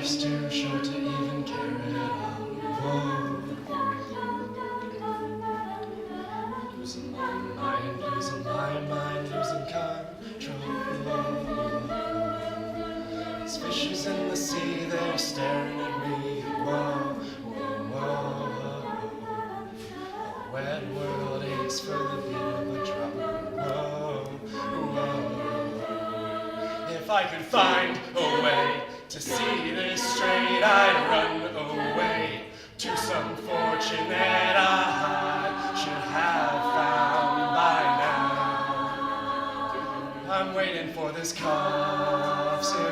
Life's too short to even carry it on. Whoa. Losing my mind, losing my mind, losing control. These fishes in the sea, they're staring at me. Whoa, whoa, whoa. A wet world aches for the beat of a drum. Whoa, whoa. If I could find a way to see this straight, I'd run away to some fortune that I should have found by now. I'm waiting for this cough syrup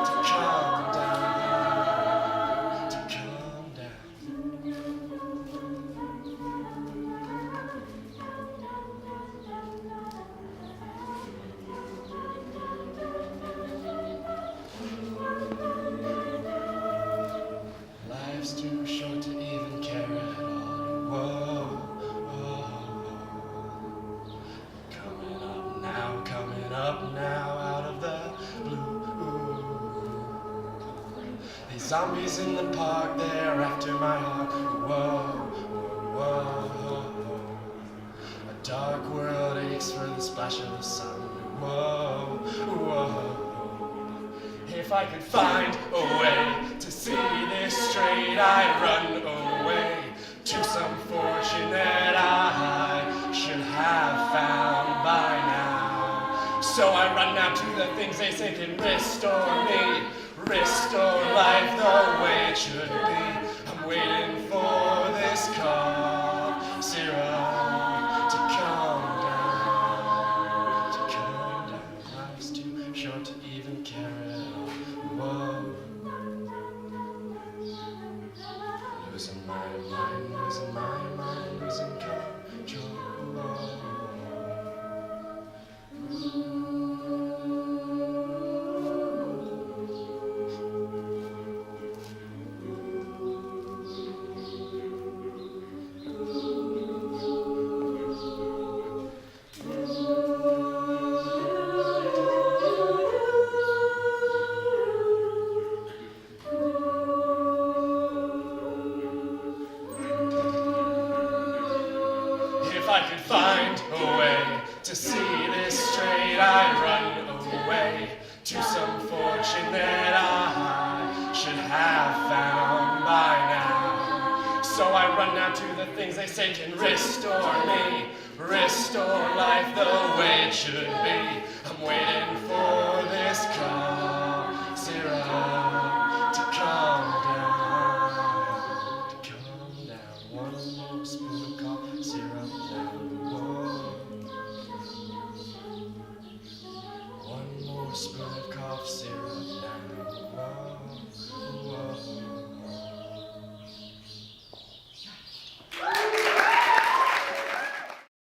to calm down, to calm down. Life's too short to even carry it on. Whoa, whoa. Coming up now, out of the blue. These zombies in the park, they're after my heart. Whoa, whoa, whoa. A dark world aches for the splash of the sun. Whoa, whoa. If I could find a way to see this straight, I'd run away to some fortune that I should have found by now. So I run now to the things they say can restore me, restore life the way it should be. I'm waiting for this cough syrup to calm down, to calm down. Life's too short to even carry it on. Whoa. Losing my mind, losing my mind, losing control. If I could find a way to see this straight, I'd run away to some fortune that I should have found by now. So I run now to the things they say can restore me, restore life the way it should be. I'm waiting for this cough syrup to calm down, to calm down. One more spoon of cough syrup down. Whoa. One more spoon of cough syrup.